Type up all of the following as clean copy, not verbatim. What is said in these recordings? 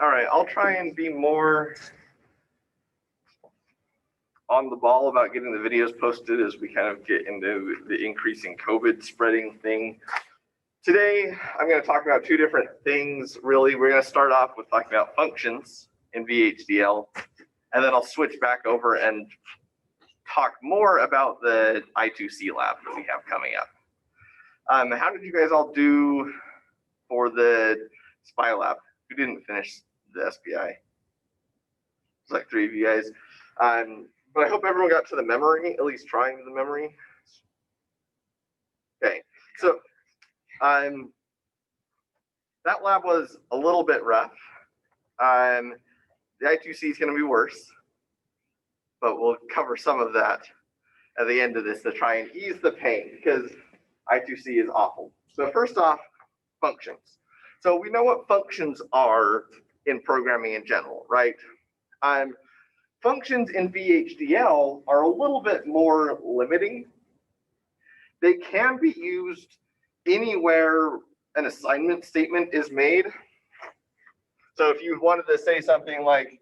All right, I'll try and be more on the ball about getting the videos posted as we kind of get into the increasing COVID spreading thing. Today, I'm going to talk about two different things, really. We're going to start off with talking about functions in VHDL, and then I'll switch back over and talk more about the I2C lab that we have coming up. How did you guys all do for the SPI lab? Who didn't finish the SPI? It's like 3 of you guys. But I hope everyone got to the memory, at least trying the memory. Okay, so that lab was a little bit rough. The I2C is going to be worse, but we'll cover some of that at the end of this to try and ease the pain, because I2C is awful. So first off, functions. So we know what functions are in programming in general, right? Functions in VHDL are a little bit more limiting. They can be used anywhere an assignment statement is made. So if you wanted to say something like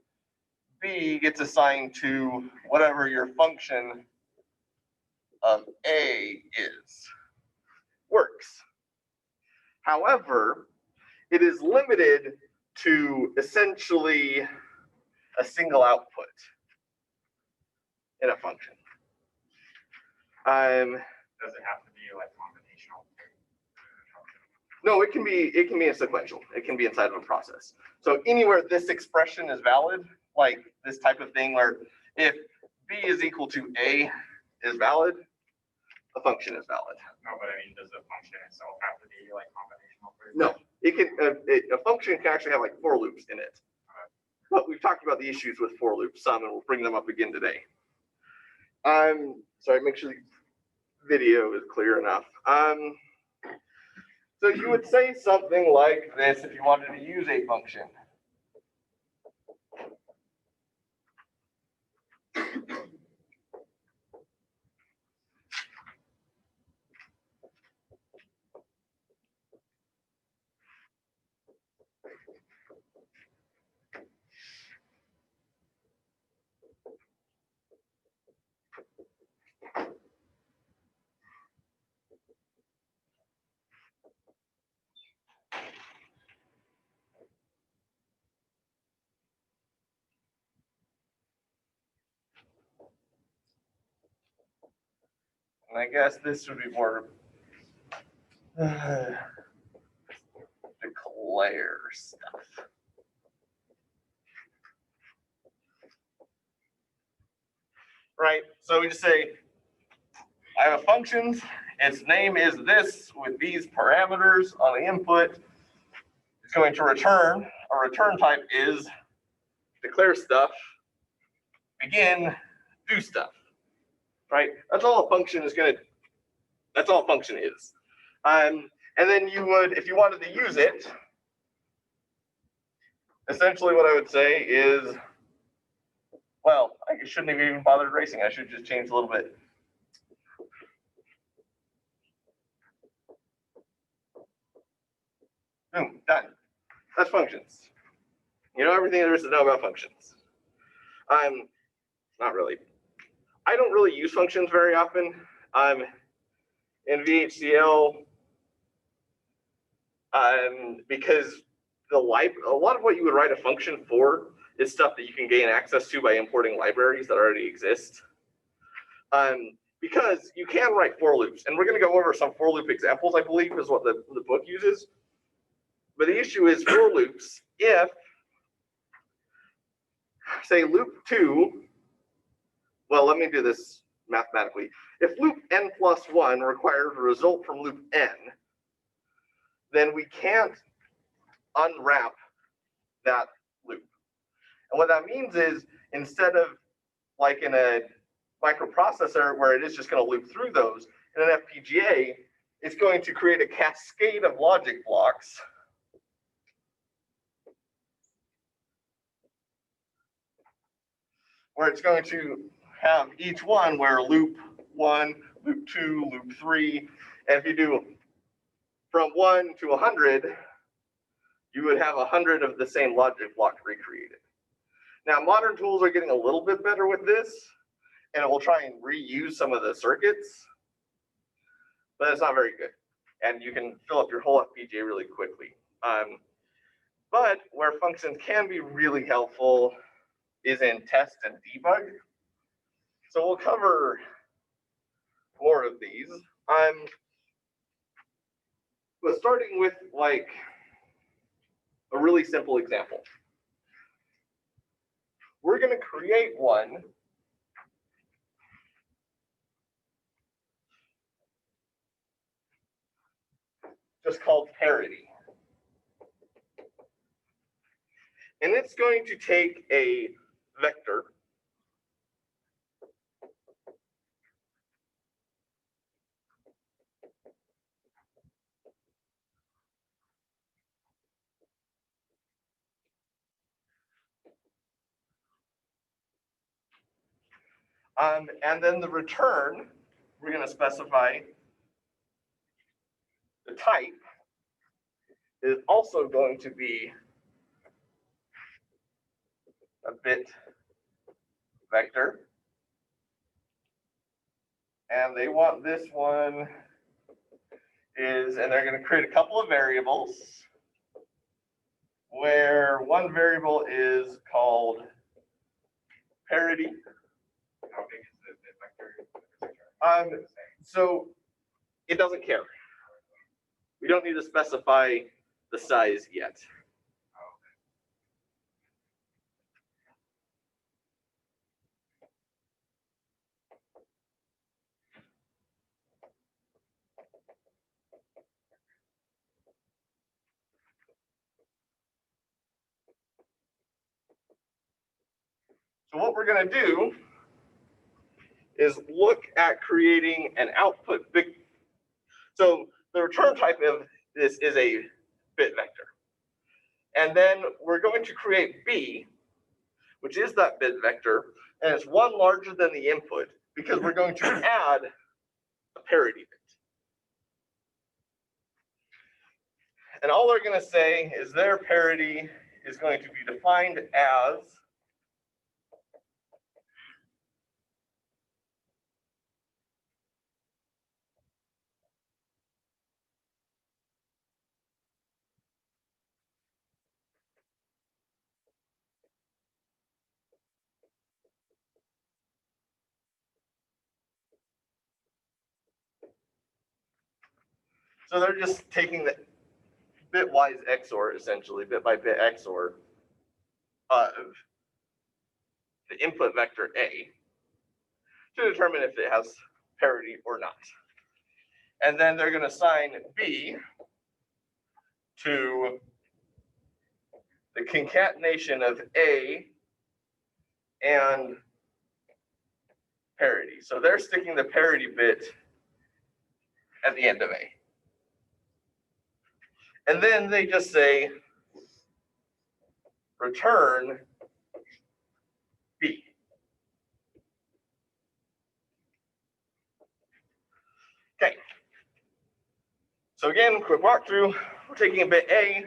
B gets assigned to whatever your function of A is, works. However, it is limited to essentially a single output in a function. Does it have to be like combinational? No, it can be a sequential. It can be inside of a process. So anywhere this expression is valid, like this type of thing where if B is equal to A is valid, a function is valid. No, but I mean, does the function itself have to be like combinational? No, it can. A function can actually have like for loops in it. But we've talked about the issues with for loops some, and we'll bring them up again today. Sorry, make sure the video is clear enough. So you would say something like this if you wanted to use a function. And I guess this would be more declare stuff. Right, so we just say, I have a function, its name is this with these parameters on the input. It's going to return, a return type is declare stuff, begin, do stuff. Right? That's all a function is going to, that's all a function is. And then you would, if you wanted to use it, essentially what I would say is, well, I shouldn't have even bothered erasing. I should just change a little bit. Boom, done. That's functions. You know everything there is to know about functions. Not really. I don't really use functions very often. In VHDL, because a lot of what you would write a function for is stuff that you can gain access to by importing libraries that already exist. Because you can write for loops, and we're going to go over some for loop examples, I believe, is what the book uses. But the issue is for loops, if, say, loop 2, well, let me do this mathematically. If loop n plus 1 requires a result from loop n, then we can't unwrap that loop. And what that means is, instead of like in a microprocessor where it is just going to loop through those, in an FPGA, it's going to create a cascade of logic blocks where it's going to have each one where loop 1, loop 2, loop 3, and if you do from 1 to 100, you would have 100 of the same logic block recreated. Now, modern tools are getting a little bit better with this, and it will try and reuse some of the circuits, but it's not very good. And you can fill up your whole FPGA really quickly. But where functions can be really helpful is in test and debug. So we'll cover more of these. But starting with like a really simple example. We're going to create one just called parity. And it's going to take a vector and then the return, we're going to specify the type is also going to be a bit vector. And they want this one is, and they're going to create a couple of variables where one variable is called parity. How big is the vector? So it doesn't care. We don't need to specify the size yet. So what we're going to do is look at creating an output bit. So the return type of this is a bit vector. And then we're going to create B, which is that bit vector, and it's one larger than the input because we're going to add a parity bit. And all they're going to say is their parity is going to be defined as so they're just taking the bitwise XOR, essentially, bit by bit XOR of the input vector A to determine if it has parity or not. And then they're going to assign B to the concatenation of A and parity. So they're sticking the parity bit at the end of A. And then they just say return B. Okay. So again, quick walkthrough. We're taking a bit A,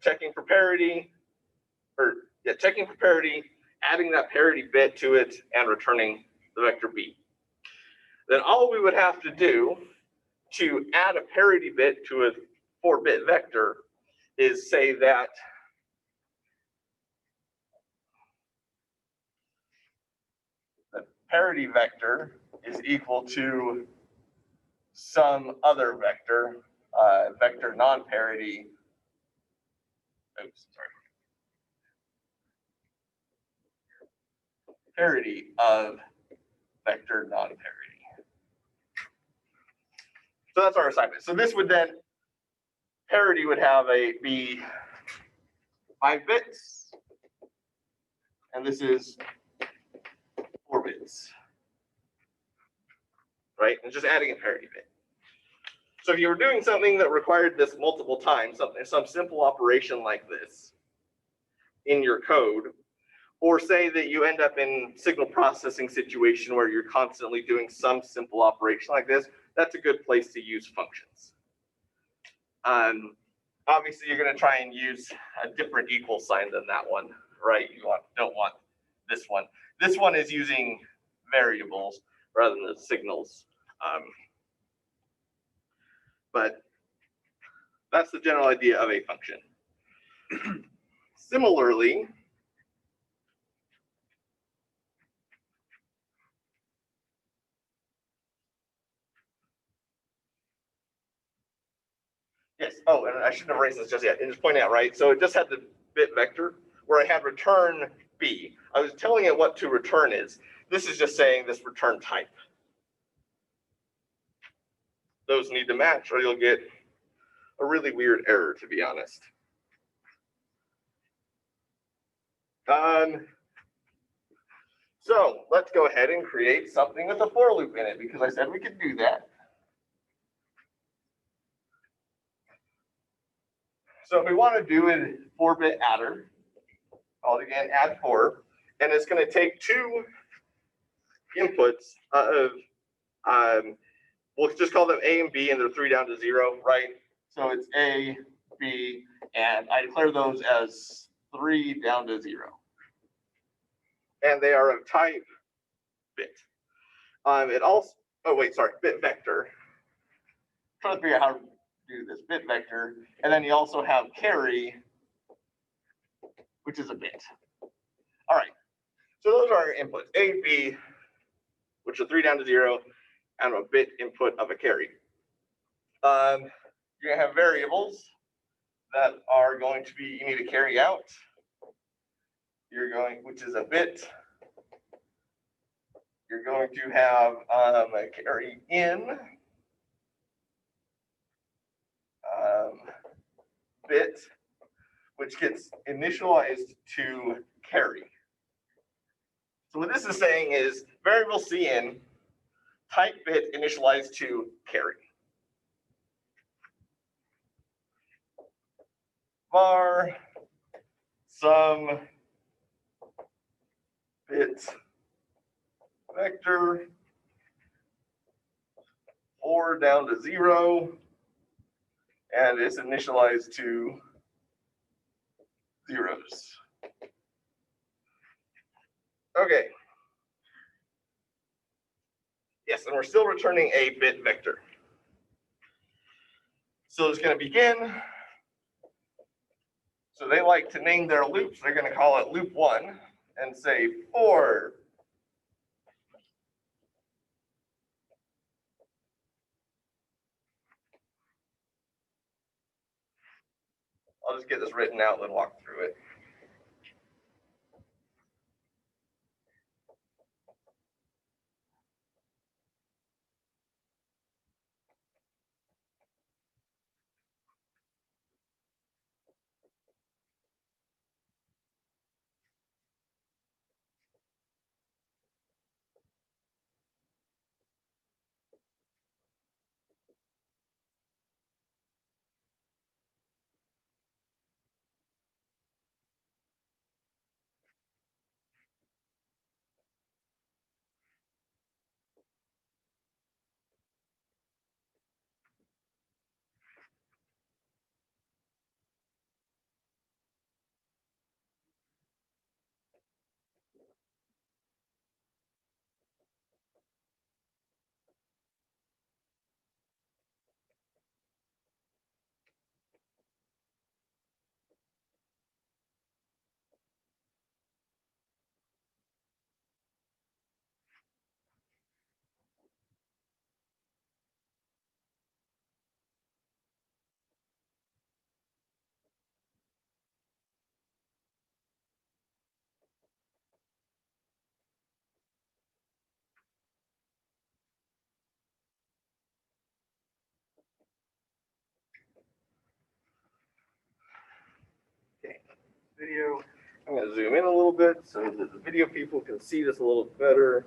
checking for parity, checking for parity, adding that parity bit to it, and returning the vector B. Then all we would have to do to add a parity bit to a 4-bit vector is say that the parity vector is equal to some other vector, vector non-parity. Oops, sorry. Parity of vector non-parity. So that's our assignment. So this would then, parity would have be 5 bits, and this is 4 bits, right? And just adding a parity bit. So if you were doing something that required this multiple times, some simple operation like this in your code, or say that you end up in signal processing situation where you're constantly doing some simple operation like this, that's a good place to use functions. Obviously, you're going to try and use a different equal sign than that one, right? You don't want this one. This one is using variables rather than the signals. But that's the general idea of a function. Similarly, yes, oh, and I shouldn't have erased this just yet. And just point out, right? So it just had the bit vector where I had return B. I was telling it what to return is. This is just saying this return type. Those need to match or you'll get a really weird error, to be honest. So let's go ahead and create something with a for loop in it because I said we could do that. So if we want to do a 4-bit adder, I'll again add 4, and it's going to take 2 inputs of, we'll just call them A and B, and they're 3 down to 0, right? So it's A, B, and I declare those as 3 down to 0. And they are of type bit. It also, oh wait, sorry, bit vector. I'm trying to figure out how to do this, bit vector. And then you also have carry, which is a bit. All right, so those are our inputs, A, B, which are 3 down to 0, and a bit input of a carry. You're gonna have variables that are going to be, you need to carry out. You're going, which is a bit. You're going to have a carry in, bit, which gets initialized to carry. So what this is saying is variable cin type bit initialized to carry. Var some bit vector 4 down to 0, and it's initialized to zeros. Okay. Yes, and we're still returning a bit vector. So it's going to begin. So they like to name their loops. They're going to call it loop 1 and say 4. I'll just get this written out and then walk through it. Okay, video. I'm going to zoom in a little bit so that the video people can see this a little better.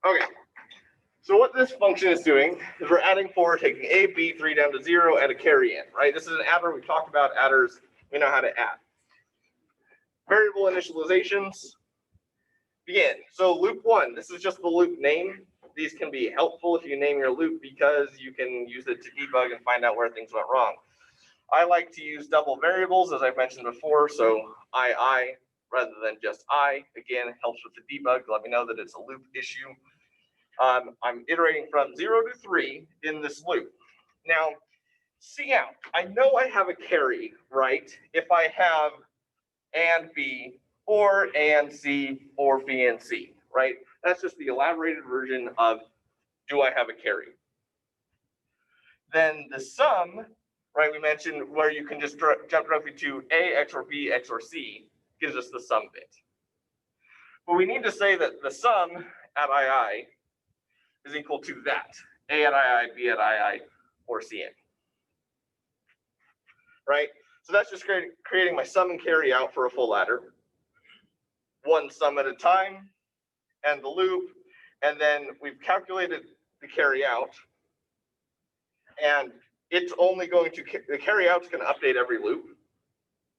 Okay, so what this function is doing is we're adding 4, taking A, B, 3 down to 0, and a carry in, right? This is an adder. We talked about adders. We know how to add. Variable initializations begin. So loop 1, this is just the loop name. these can be helpful if you name your loop because you can use it to debug and find out where things went wrong. I like to use double variables, as I've mentioned before, so I rather than just I. Again, it helps with the debug. Let me know that it's a loop issue. I'm iterating from 0 to 3 in this loop. Now, see out. I know I have a carry, right? If I have and B, or A and C, or B and C, right? That's just the elaborated version of do I have a carry? Then the sum, right? We mentioned where you can just jump directly to A, X, or B, X, or C, gives us the sum bit. But we need to say that the sum at II is equal to that. A at II, B at II, or C in. Right? So that's just creating my sum and carry out for a full ladder. One sum at a time, and the loop, and then we've calculated the carry out, and it's only going to, the carry out is going to update every loop.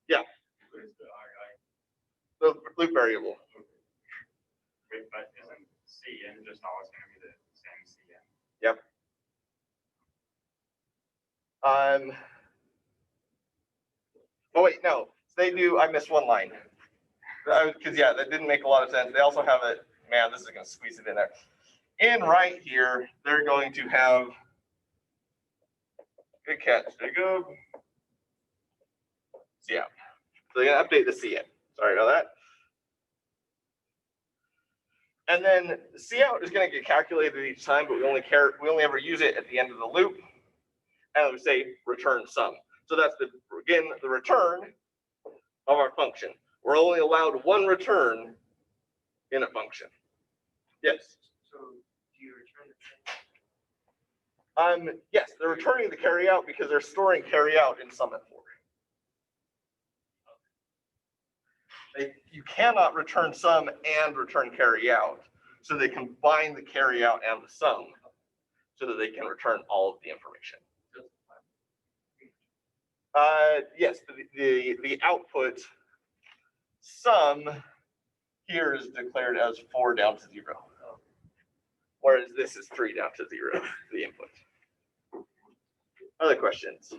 Yeah. What is the II? The loop variable. Wait, but isn't CN just always going to be the same CN? Yep. Oh wait, no, they do, I missed one line. Because yeah, that didn't make a lot of sense. They also have a, man, this is gonna squeeze it in there. In right here, they're going to have, good catch, there you go. So yeah, so they're gonna update the CN. Sorry about that. And then the cout is gonna get calculated each time, but we only ever use it at the end of the loop. And we say return sum. So that's again, the return of our function. We're only allowed one return in a function. Yes. So do you return the Yes, they're returning the carry out because they're storing carry out in sum and for. You cannot return sum and return carry out. So they combine the carry out and the sum so that they can return all of the information. Yes, the output sum here is declared as 4 down to 0. Whereas this is 3 down to 0, the input. Other questions?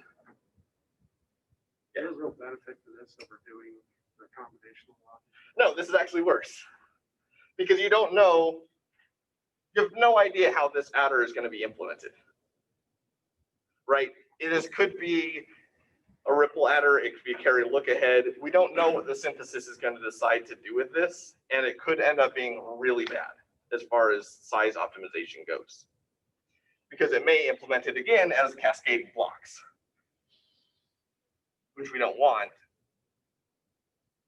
There's no benefit to this over doing the combinational logic. No, this is actually worse. Because you don't know, you have no idea how this adder is going to be implemented. Right? Could be a ripple adder, it could be a carry look ahead. We don't know what the synthesis is going to decide to do with this, and it could end up being really bad as far as size optimization goes. Because it may implement it again as cascading blocks, which we don't want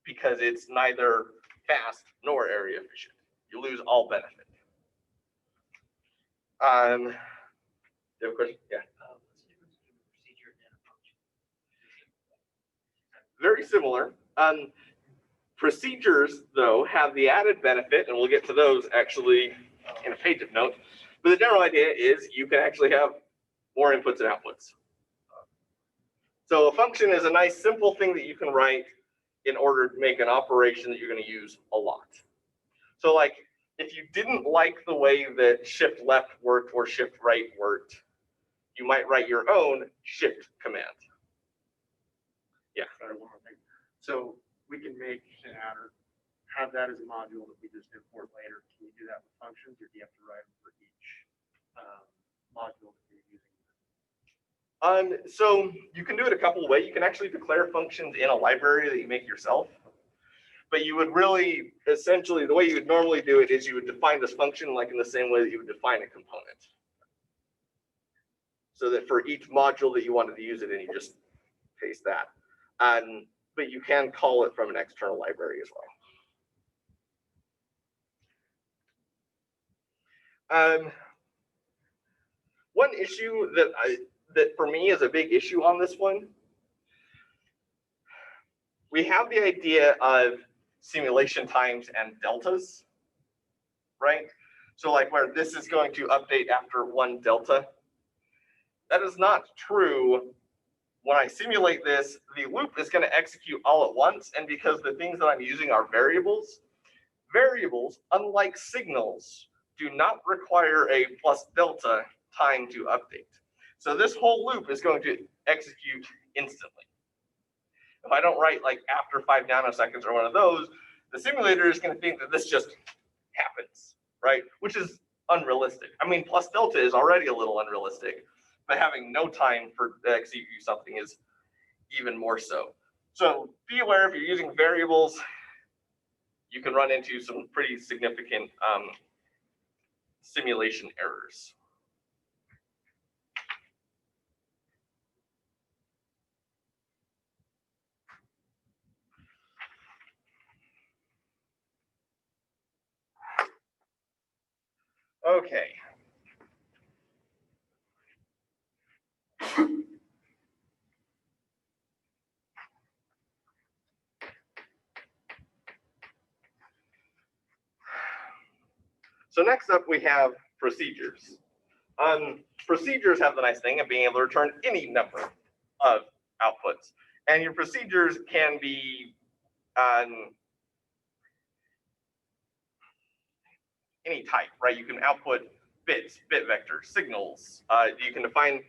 because it's neither fast nor area efficient. You lose all benefit. You have a question? Yeah. Very similar. Procedures, though, have the added benefit, and we'll get to those actually in a page of notes. But the general idea is you can actually have more inputs and outputs. So a function is a nice simple thing that you can write in order to make an operation that you're going to use a lot. So like if you didn't like the way that shift left worked or shift right worked, you might write your own shift command. Yeah. Sorry, one more thing. So we can make an adder, have that as a module that we just import later. Can you do that with functions, or do you have to write them for each module that you're using? So you can do it a couple of ways. You can actually declare functions in a library that you make yourself. But you would really, essentially, the way you would normally do it is you would define this function like in the same way that you would define a component. So that for each module that you wanted to use it in, you just paste that. But you can call it from an external library as well. One issue that for me is a big issue on this one, we have the idea of simulation times and deltas, right? So like where this is going to update after 1 delta. That is not true. When I simulate this, the loop is going to execute all at once, and because the things that I'm using are variables, unlike signals, do not require a plus delta time to update. So this whole loop is going to execute instantly. If I don't write like after 5 nanoseconds or one of those, the simulator is going to think that this just happens, right? Which is unrealistic. I mean, plus delta is already a little unrealistic, but having no time for to execute something is even more so. So be aware if you're using variables, you can run into some pretty significant simulation errors. Okay. So next up we have procedures. Procedures have the nice thing of being able to return any number of outputs. And your procedures can be any type, right? You can output bits, bit vectors, signals. You can define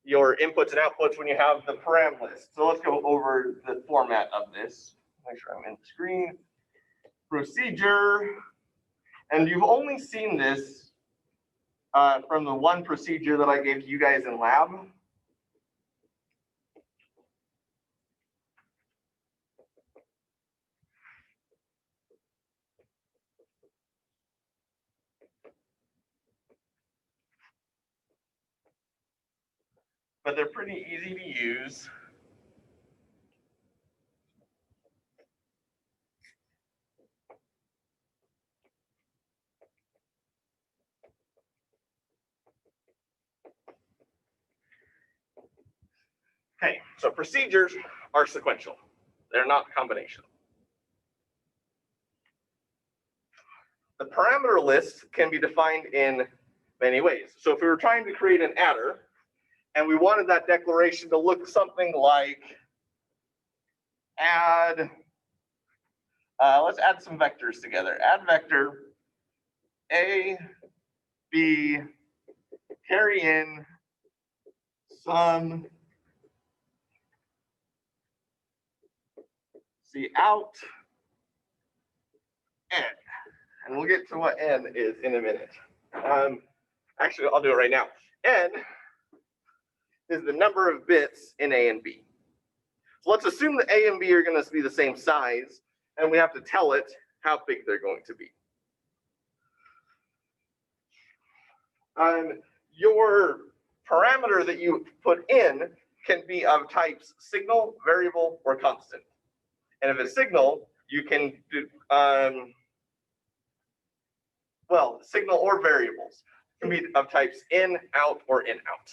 your inputs and outputs when you have the param list. So let's go over the format of this. Make sure I'm in the screen. Procedure, and you've only seen this from the one procedure that I gave you guys in lab. But they're pretty easy to use. Okay, so procedures are sequential. They're not combinational. The parameter list can be defined in many ways. So if we were trying to create an adder and we wanted that declaration to look something like add, let's add some vectors together. Add vector A, B, carry in some C out, N. And we'll get to what N is in a minute. Actually, I'll do it right now. N is the number of bits in A and B. So let's assume that A and B are going to be the same size, and we have to tell it how big they're going to be. Your parameter that you put in can be of types signal, variable, or constant. And if it's signal, you can do, well, signal or variables can be of types in, out, or in, out.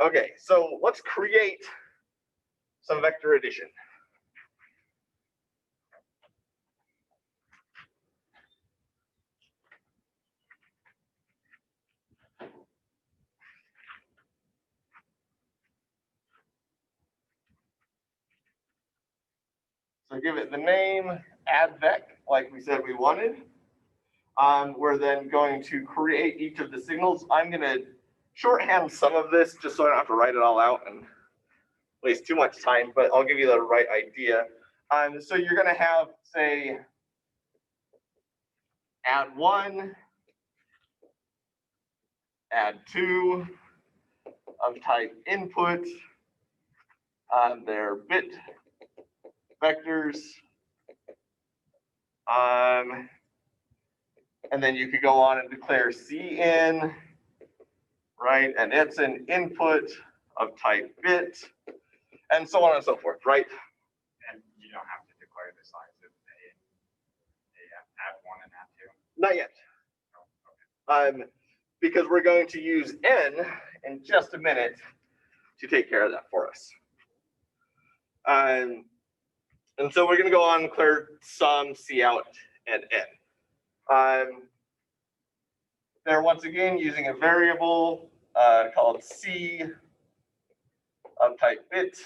Okay, so let's create some vector addition. So give it the name addVec, like we said we wanted. We're then going to create each of the signals. I'm going to shorthand some of this just so I don't have to write it all out and waste too much time, but I'll give you the right idea. So you're going to have, say, add1, add2 of type input. They're bit vectors. And then you could go on and declare cin, right? And it's an input of type bit, and so on and so forth, right? And you don't have to declare the size of add1 and add2? Not yet. Oh, okay. Because we're going to use n in just a minute to take care of that for us. And so we're going to go on and declare some cout and n. They're once again using a variable called c of type bit.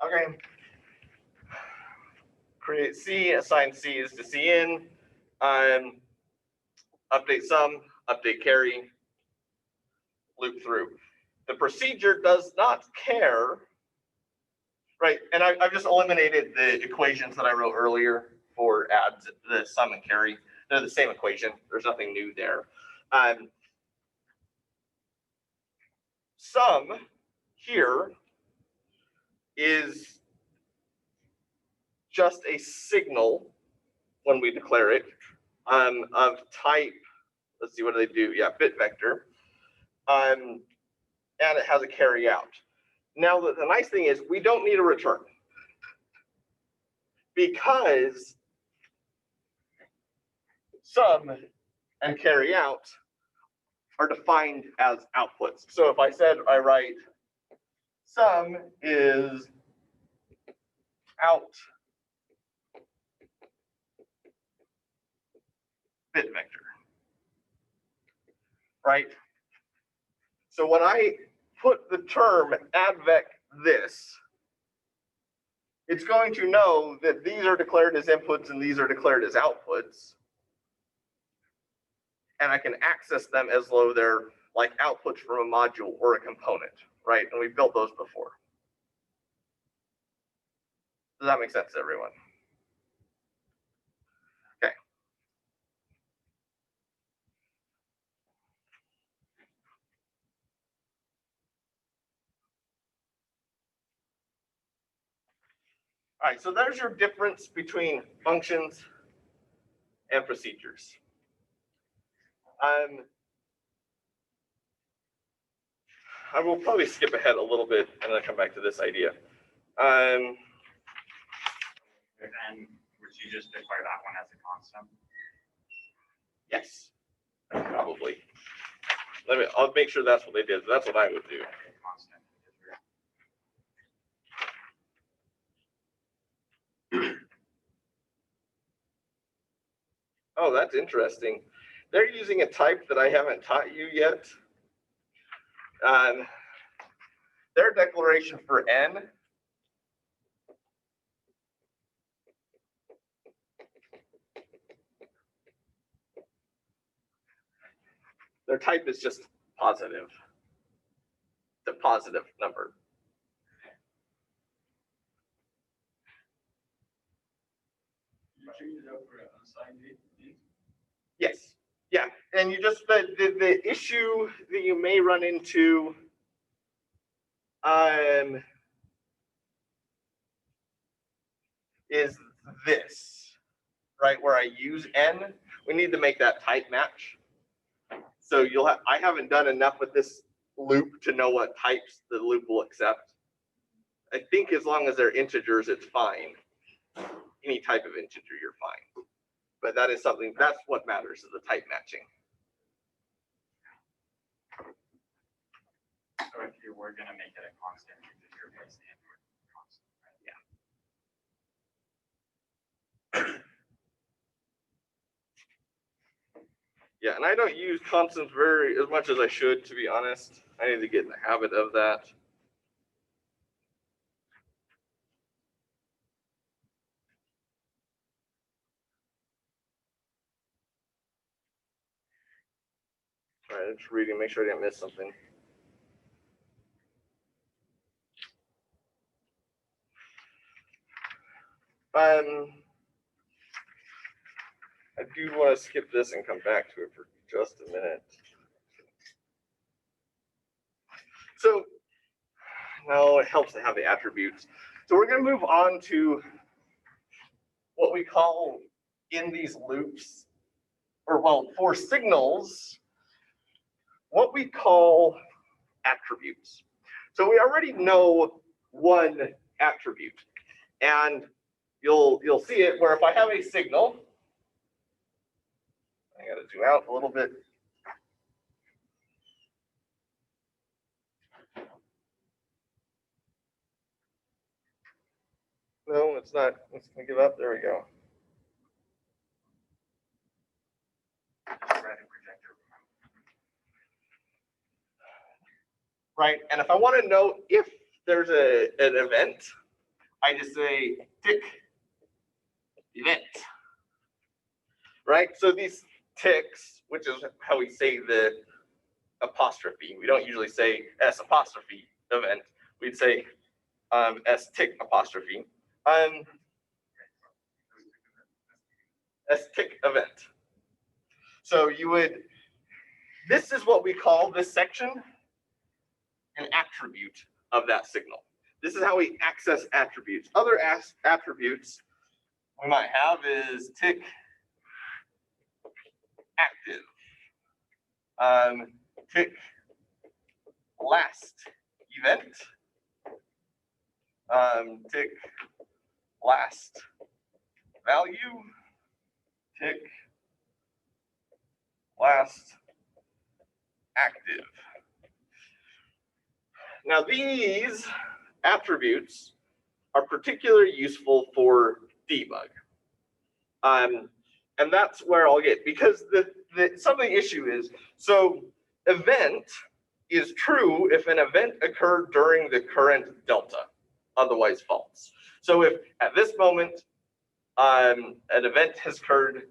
Okay. Create C, assign C's to Cin, update sum, update carry, loop through. The procedure does not care, right? And I've just eliminated the equations that I wrote earlier for adds, the sum and carry. They're the same equation. There's nothing new there. Sum here is just a signal when we declare it of type, let's see, what do they do? Yeah, bit vector. And it has a carry out. Now, the nice thing is we don't need a return because sum and carry out are defined as outputs. So if I said I write sum is out bit vector, right? So when I put the term advec this, it's going to know that these are declared as inputs and these are declared as outputs. And I can access them as though they're like outputs from a module or a component, right? And we've built those before. Does that make sense to everyone? Okay. All right, so there's your difference between functions and procedures. I will probably skip ahead a little bit and then come back to this idea. And would you just declare that one as a constant? Yes, probably. I'll make sure that's what they did. That's what I would do. Constant. Oh, that's interesting. They're using a type that I haven't taught you yet. Their declaration for n their type is just positive. It's a positive number. You change it up for assigned int? Yes. Yeah. And you just the issue that you may run into is this, right? Where I use n. We need to make that type match. So I haven't done enough with this loop to know what types the loop will accept. I think as long as they're integers, it's fine. Any type of integer, you're fine. But that is something, that's what matters, is the type matching. So if you were gonna make it a constant, you just replace the input with constant, right? Yeah, and I don't use constants as much as I should, to be honest. I need to get in the habit of that. All right, I'm just reading, make sure I didn't miss something. I do want to skip this and come back to it for just a minute. So now it helps to have the attributes. So we're going to move on to what we call in these loops, or well, for signals, what we call attributes. So we already know one attribute, and you'll see it where if I have a signal, I got to zoom out a little bit. No, it's not. It's gonna give up. There we go. Right, and if I want to know if there's an event, I just say tick event. Right, so these ticks, which is how we say the apostrophe. We don't usually say S apostrophe event. We'd say S tick apostrophe. S tick event. So you would, this is what we call this section an attribute of that signal. This is how we access attributes. Other attributes we might have is tick active, tick last event, tick last value, tick last active. Now these attributes are particularly useful for debug. And that's where I'll get, because some of the issue is, so event is true if an event occurred during the current delta, otherwise false. So if at this moment an event has occurred,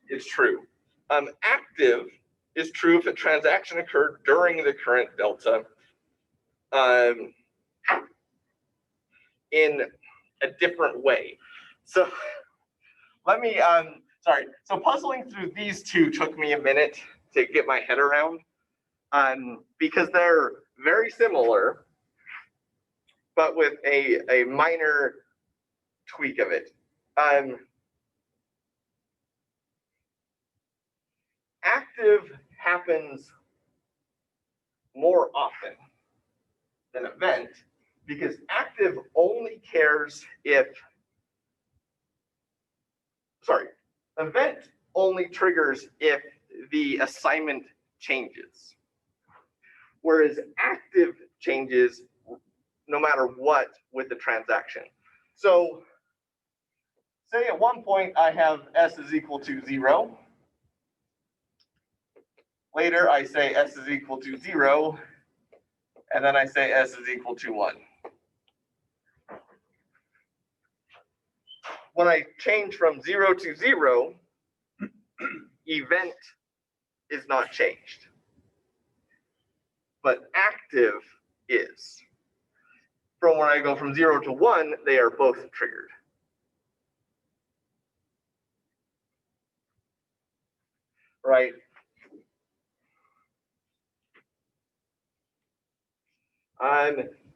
it's true. Active is true if a transaction occurred during the current delta in a different way. So let me, sorry. So puzzling through these two took me a minute to get my head around because they're very similar, but with a minor tweak of it. Active happens more often than event because active only cares if, event only triggers if the assignment changes, whereas active changes no matter what with the transaction. So say at one point I have S is equal to 0. Later I say S is equal to 0, and then I say S is equal to 1. When I change from 0 to 0, event is not changed, but active is. From when I go from 0 to 1, they are both triggered. Right?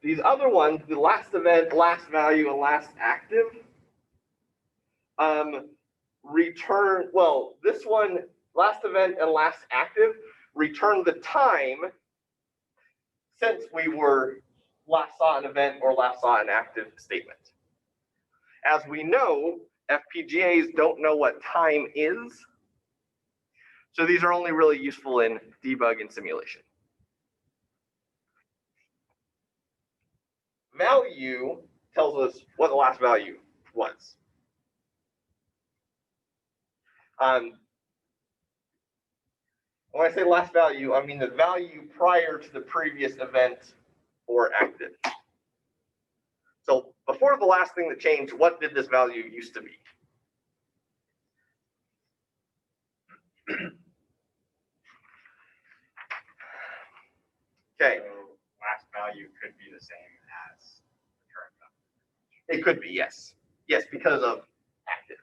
These other ones, the last event, last value, and last active, return, well, this one, last event and last active, return the time since we were last saw an event or last saw an active statement. As we know, FPGAs don't know what time is, so these are only really useful in debug and simulation. Value tells us what the last value was. When I say last value, I mean the value prior to the previous event or active. So before the last thing that changed, what did this value used to be? Okay. So last value could be the same as the current value. It could be, yes. Yes, because of active.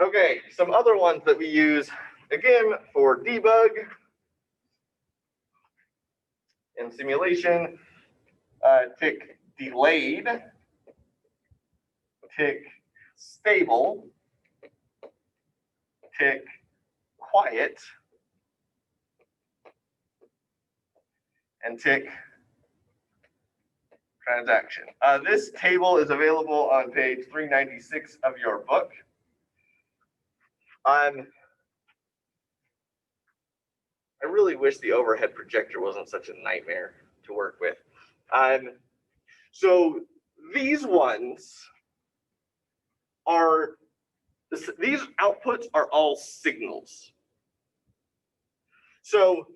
Okay, some other ones that we use, again, for debug and simulation, tick delayed, tick stable, tick quiet, and tick transaction. This table is available on page 396 of your book. I really wish the overhead projector wasn't such a nightmare to work with. So these ones are, these outputs are all signals. So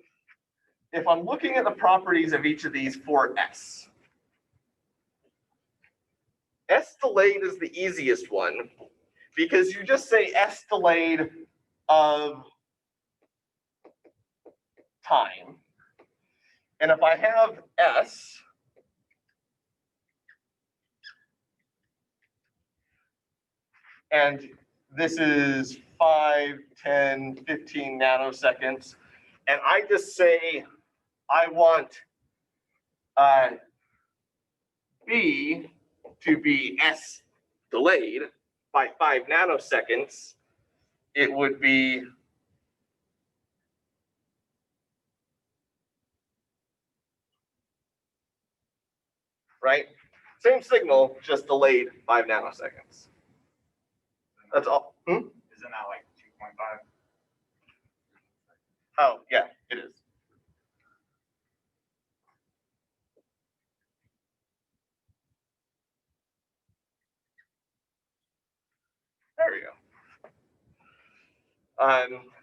if I'm looking at the properties of each of these for S delayed is the easiest one because you just say S delayed of time. And if I have S, and this is 5, 10, 15 nanoseconds, and I just say I want B to be S delayed by 5 nanoseconds, it would be right? Same signal, just delayed 5 nanoseconds. That's all. Isn't that like 2.5? Oh, yeah, it is. There we go.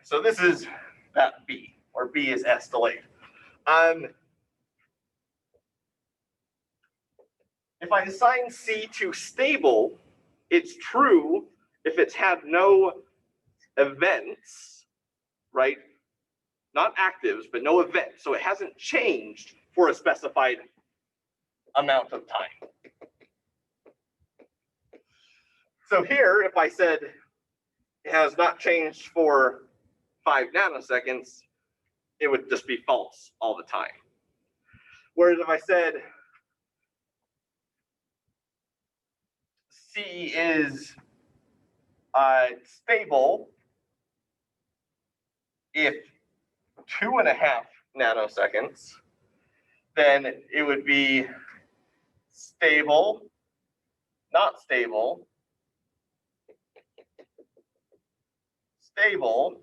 So this is that B, or B is S delayed. If I assign C to stable, it's true if it's had no events, right? Not actives, but no events. So it hasn't changed for a specified amount of time. So here, if I said it has not changed for 5 nanoseconds, it would just be false all the time. Whereas if I said C is stable if 2.5 nanoseconds, then it would be stable, not stable, stable,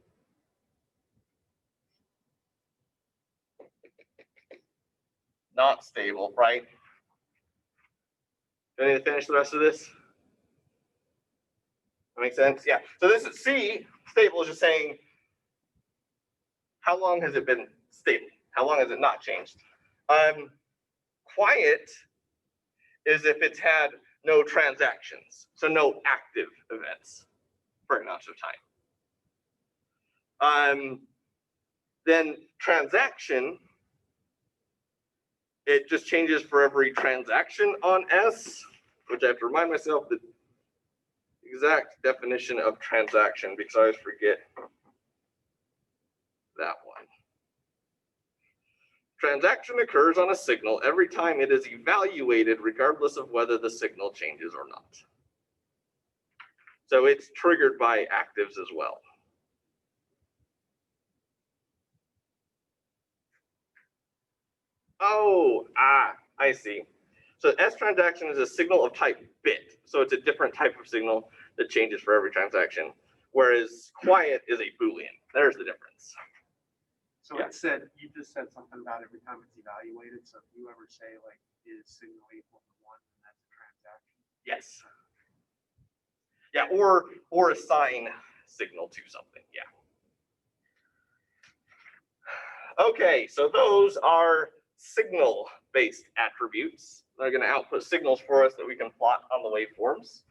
not stable, right? Do I need to finish the rest of this? That makes sense? Yeah. So this is C, stable is just saying, how long has it been stable? How long has it not changed? Quiet is if it's had no transactions, so no active events for an amount of time. Then transaction, it just changes for every transaction on S, which I have to remind myself the exact definition of transaction because I always forget that one. Transaction occurs on a signal every time it is evaluated, regardless of whether the signal changes or not. So it's triggered by actives as well. Oh, I see. So S transaction is a signal of type bit. So it's a different type of signal that changes for every transaction. Whereas quiet is a Boolean. There's the difference. So Yeah. it said, you just said something about every time it's evaluated. So if you ever say like, is signal equal to 1, then that's a transaction. Yes. Yeah, or assign signal to something. Yeah. Okay, so those are signal-based attributes. They're going to output signals for us that we can plot on the waveforms.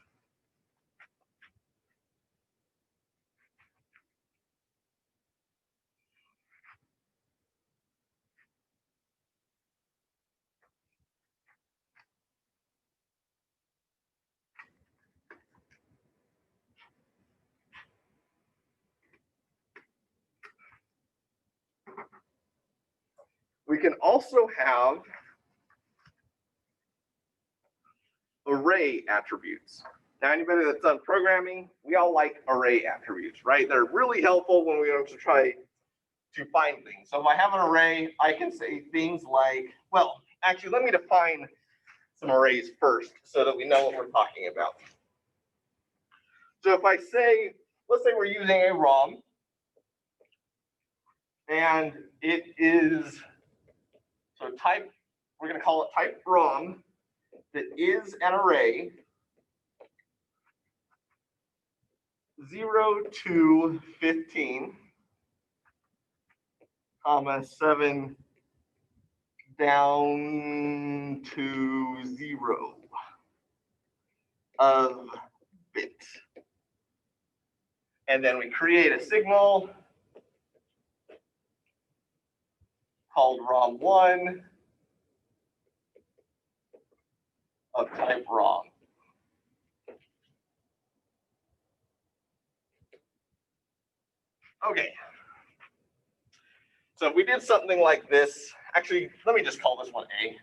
We can also have array attributes. Now, anybody that's done programming, we all like array attributes, right? They're really helpful when we want to try to find things. So if I have an array, I can say things like, well, actually, let me define some arrays first so that we know what we're talking about. So if I say, let's say we're using a ROM, and it is, so type we're going to call it type ROM that is an array 0 to 15, comma 7 down to 0 of bit. And then we create a signal called ROM1 of type ROM. Okay. So if we did something like this, actually, let me just call this one A.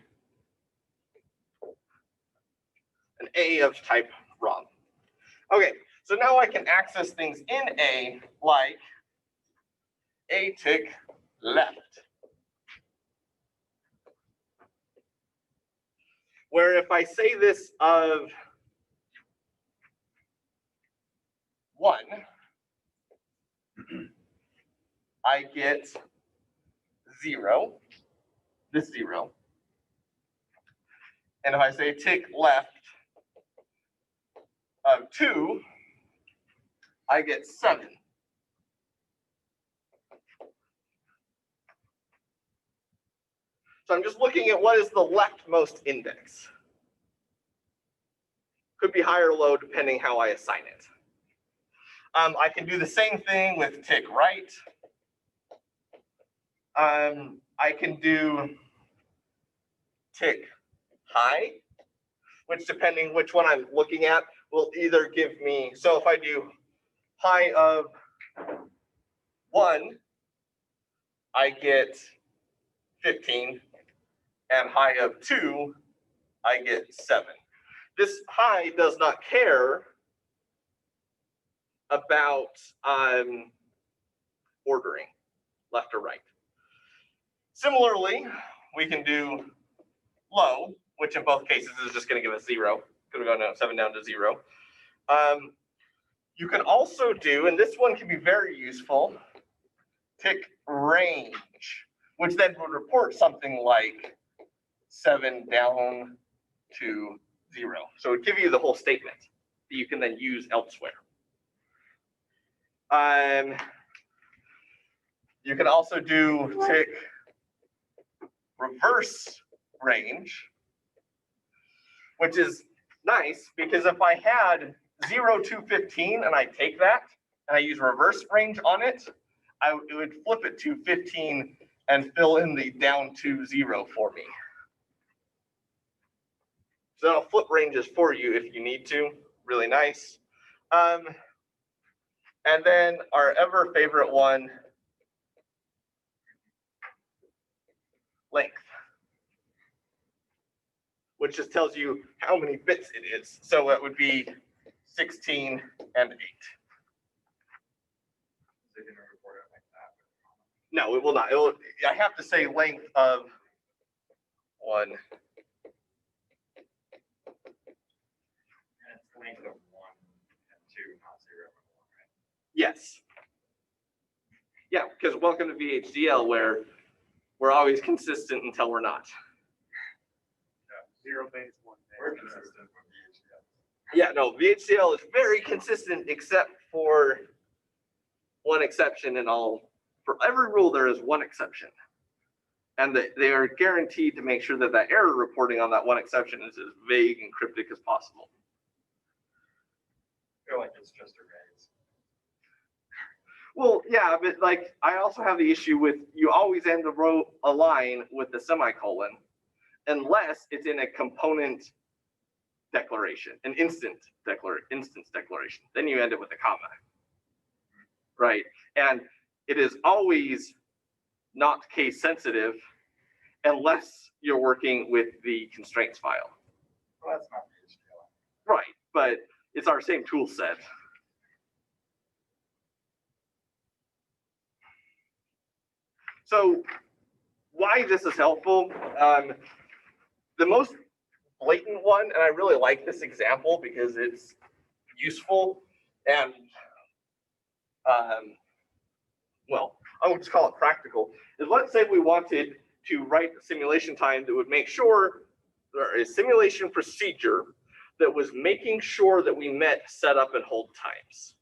An A of type ROM. Okay, so now I can access things in A like A tick left. Where if I say this of 1, I get 0, this 0. And if I say tick left of 2, I get 7. So I'm just looking at what is the leftmost index. Could be high or low depending how I assign it. I can do the same thing with tick right. I can do tick high, which depending which one I'm looking at will either give me, so if I do high of 1, I get 15, and high of 2, I get 7. This high does not care about ordering, left or right. Similarly, we can do low, which in both cases is just going to give us 0. Going to go 7 down to 0. You can also do, and this one can be very useful, tick range, which then would report something like 7 down to 0. So it would give you the whole statement that you can then use elsewhere. You can also do tick reverse range, which is nice because if I had 0 to 15 and I take that and I use reverse range on it, it would flip it to 15 and fill in the down to 0 for me. So that'll flip ranges for you if you need to. Really nice. And then our ever favorite one, length, which just tells you how many bits it is. So it would be 16 and 8. They're gonna report it like that. No, it will not. I have to say length of 1. And it's length of 1 and 2, not 0 and 1, right? Yes. Yeah, because welcome to VHDL, where we're always consistent until we're not. 0 base, 1 base. We're consistent with VHDL. Yeah, no, VHDL is very consistent except for one exception, and for every rule there is one exception. And they are guaranteed to make sure that that error reporting on that one exception is as vague and cryptic as possible. I feel like it's just arrays. Well, yeah, but like I also have the issue with you always end a line with the semicolon unless it's in a component declaration, an instance declaration. Then you end it with a comma, right? And it is always not case sensitive unless you're working with the constraints file. Well, that's not VHDL. Right, but it's our same tool set. So why this is helpful, the most blatant one, and I really like this example because it's useful and, well, I would just call it practical, is let's say we wanted to write a simulation time that would make sure there is a simulation procedure that was making sure that we met setup and hold times.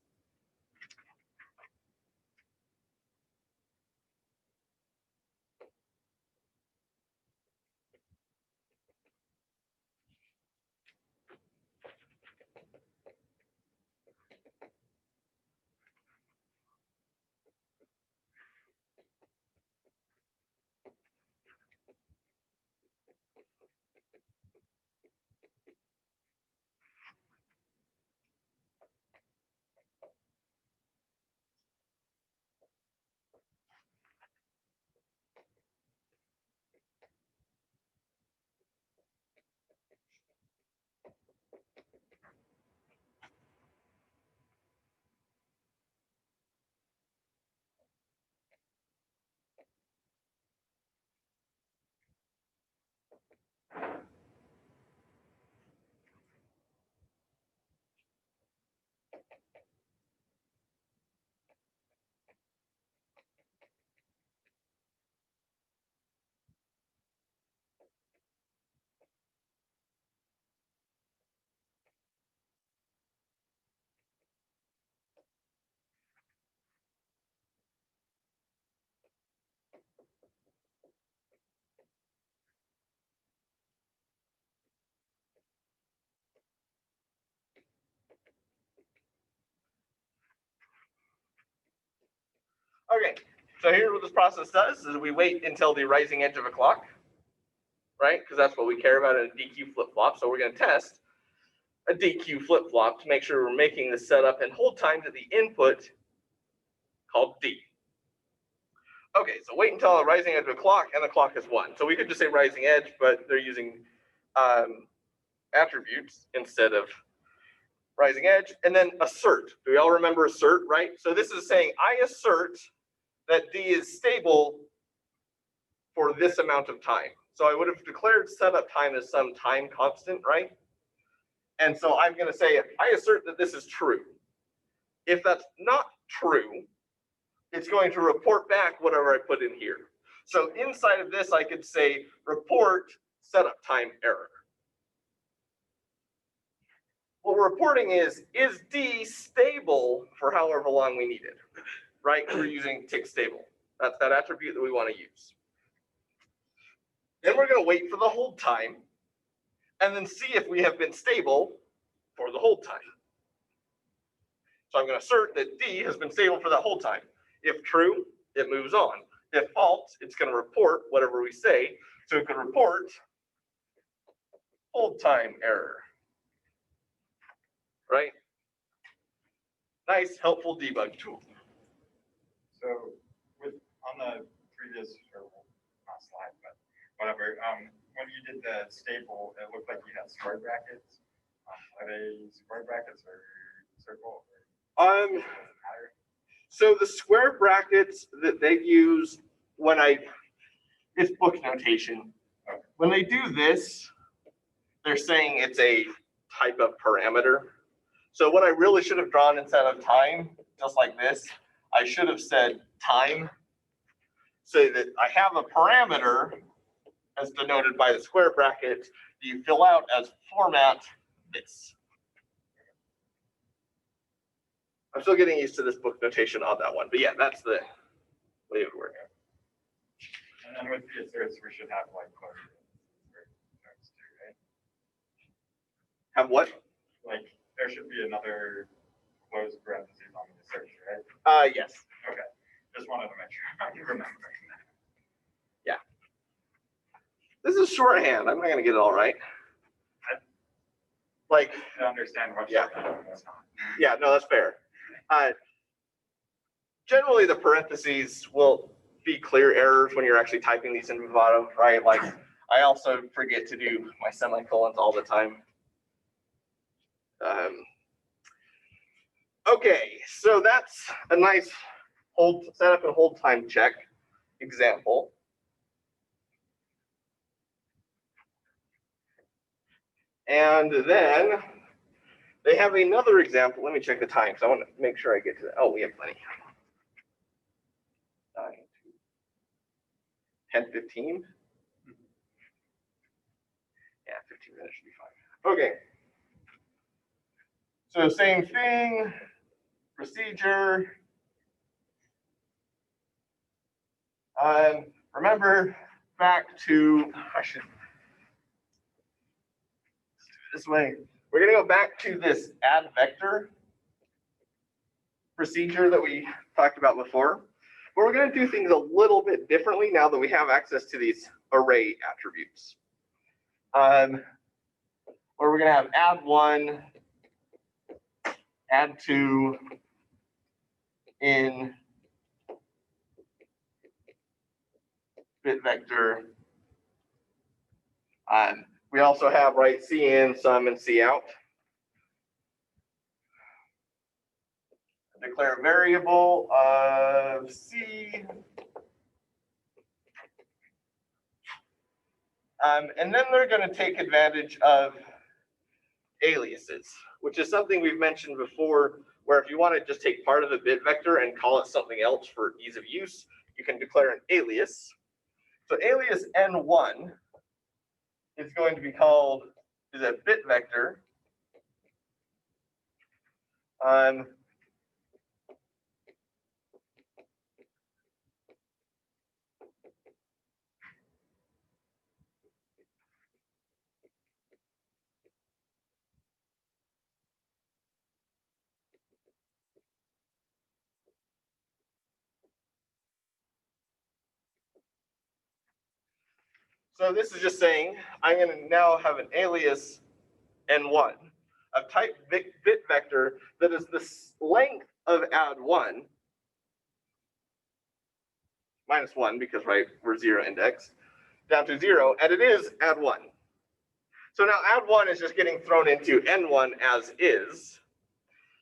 Okay, so here's what this process does, is we wait until the rising edge of a clock, right? Because that's what we care about in a DQ flip-flop. So we're gonna test a DQ flip-flop to make sure we're making the setup and hold times at the input called D. Okay, so wait until the rising edge of a clock, and the clock is 1. So we could just say rising edge, but they're using attributes instead of rising edge. And then assert. Do we all remember assert, right? So this is saying I assert that D is stable for this amount of time. So I would have declared setup time as some time constant, right? And so I'm going to say, I assert that this is true. If that's not true, it's going to report back whatever I put in here. So inside of this, I could say report setup time error. What we're reporting is D stable for however long we need it, right? We're using tick stable. That's that attribute that we want to use. Then we're going to wait for the hold time and then see if we have been stable for the hold time. So I'm going to assert that D has been stable for that hold time. If true, it moves on. If false, it's going to report whatever we say. So it can report hold time error. Right? Nice, helpful debug tool. So with, on the previous, or not slide, but whatever, when you did the stable, it looked like you had square brackets. Are they square brackets or circle? So the square brackets that they use when it's book notation. Okay. When they do this, they're saying it's a type of parameter. So what I really should have drawn instead of time, just like this, I should have said time, so that I have a parameter as denoted by the square bracket that you fill out as format this. I'm still getting used to this book notation on that one, but yeah, that's the way it would work. And then with the asserts, we should have like closure notes too, right? Have what? Like there should be another closed parentheses on the assert, right? Yes. Okay. Just wanted to make sure I remember that. This is shorthand. I'm not gonna get it all right. Like, To understand what Yeah. shorthand and what's not. yeah, no, that's fair. Generally, the parentheses will be clear errors when you're actually typing these in Vivado, right? Like, I also forget to do my semicolons all the time. Okay, so that's a nice hold setup and hold time check example. And then they have another example. Let me check the time because I want to make sure I get to that. Oh, we have plenty. 10:15. Yeah, 15 minutes should be fine. Okay. So same thing, procedure. Remember back to, I should do it this way. We're gonna go back to this add vector procedure that we talked about before. But we're gonna do things a little bit differently now that we have access to these array attributes. Where we're gonna have add one, add two in bit vector. We also have, right, C in, sum, and C out. Declare a variable of C. And then they're going to take advantage of aliases, which is something we've mentioned before, where if you want to just take part of the bit vector and call it something else for ease of use, you can declare an alias. So alias n1 is going to be called, is a bit vector. So this is just saying, I'm going to now have an alias n1 of type bit vector that is the length of add1 minus 1, because, right, we're 0 index, down to 0, and it is add1. So now add1 is just getting thrown into n1 as is.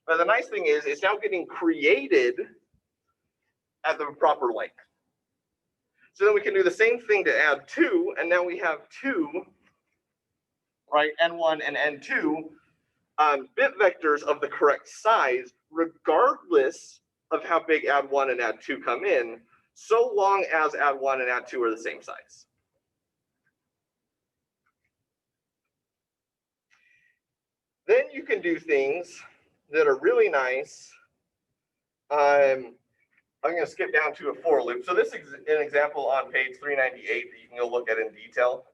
But the nice thing is, it's now getting created at the proper length. So then we can do the same thing to add 2, and now we have 2, right, n1 and n2, bit vectors of the correct size, regardless of how big add1 and add2 come in, so long as add1 and add2 are the same size. Then you can do things that are really nice. I'm going to skip down to a for loop. So this is an example on page 398 that you can go look at in detail.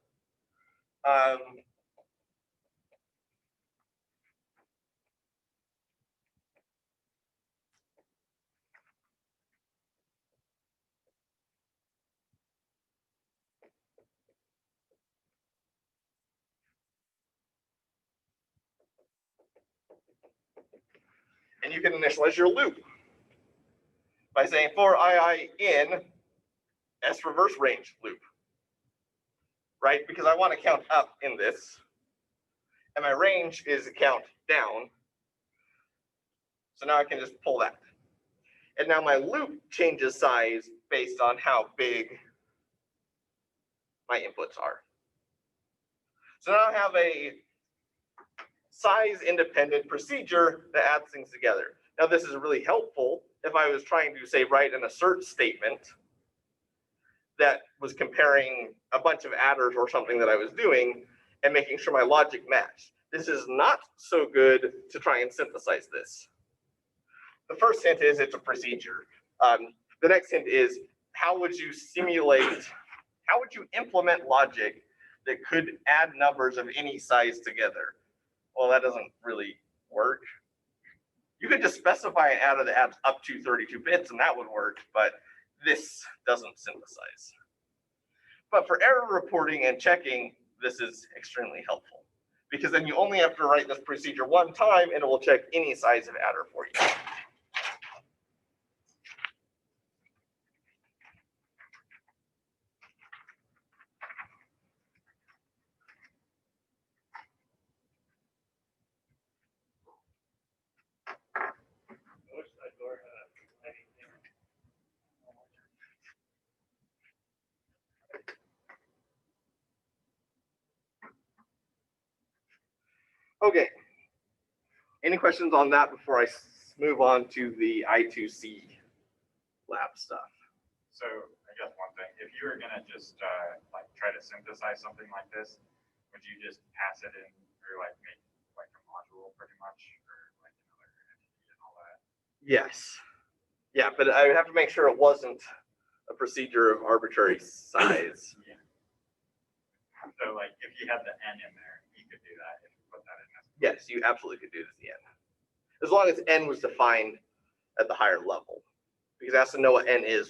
And you can initialize your loop by saying for I in S reverse range loop, right? Because I want to count up in this, and my range is a count down. So now I can just pull that. And now my loop changes size based on how big my inputs are. So now I have a size independent procedure that adds things together. Now this is really helpful if I was trying to, say, write an assert statement that was comparing a bunch of adders or something that I was doing and making sure my logic matched. This is not so good to try and synthesize this. The first hint is it's a procedure. The next hint is, how would you simulate, how would you implement logic that could add numbers of any size together? Well, that doesn't really work. You could just specify an adder that adds up to 32 bits and that would work, but this doesn't synthesize. But for error reporting and checking, this is extremely helpful, because then you only have to write this procedure one time and it will check any size of adder for you. Okay. Any questions on that before I move on to the I2C lab stuff? So I guess one thing thing. If you were gonna just like try to synthesize something like this, would you just pass it in or like make like a module pretty much, or like another entity and all that? Yes. Yeah, but I would have to make sure it wasn't a procedure of arbitrary size. Yeah. So like if you had the n in there, you could do that if you put that in this. Yes, you absolutely could do this at the end. As long as n was defined at the higher level, because it has to know what n is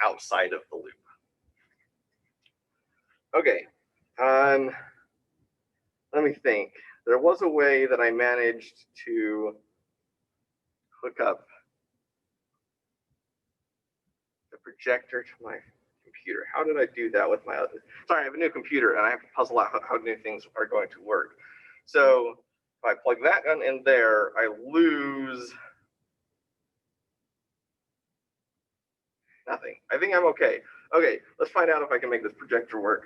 outside of the loop. Okay, let me think. There was a way that I managed to hook up the projector to my computer. How did I do that with my other? Sorry, I have a new computer and I have to puzzle out how new things are going to work. So if I plug that gun in there, I lose nothing. I think I'm okay. Okay, let's find out if I can make this projector work.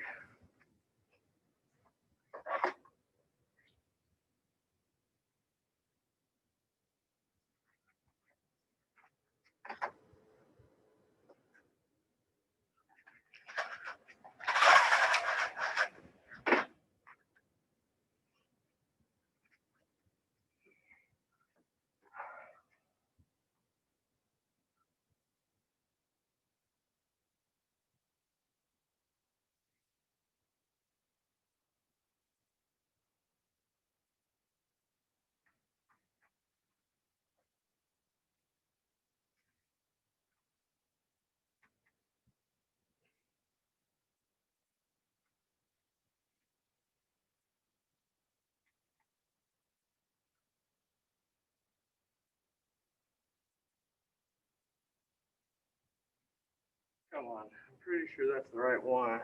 Come on, I'm pretty sure that's the right one.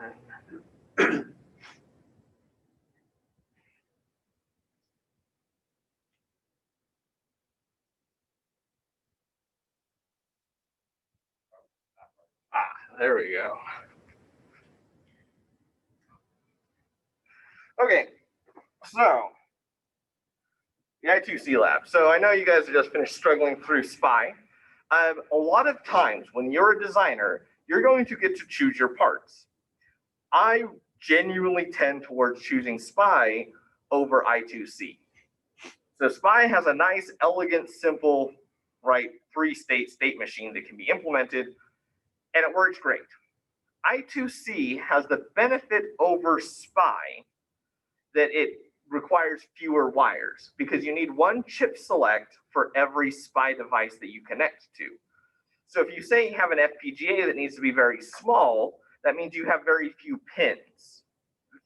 There we go. Okay, so the I2C lab. So I know you guys are just finished struggling through SPI. A lot of times when you're a designer, you're going to get to choose your parts. I genuinely tend towards choosing SPI over I2C. So SPI has a nice, elegant, simple, right, three-state machine that can be implemented, and it works great. I2C has the benefit over SPI that it requires fewer wires because you need one chip select for every SPI device that you connect to. So if you say you have an FPGA that needs to be very small, that means you have very few pins.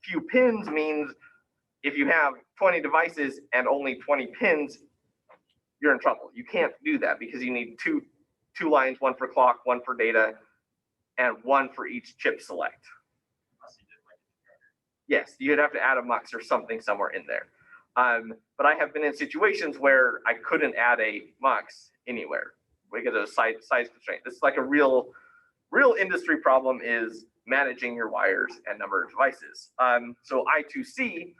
Few pins means if you have 20 devices and only 20 pins, you're in trouble. You can't do that because you need two lines, one for clock, one for data, and one for each chip select. Yes, you'd have to add a mux or something somewhere in there. But I have been in situations where I couldn't add a mux anywhere because of size constraint. This is like a real industry problem, is managing your wires and number of devices. So I2C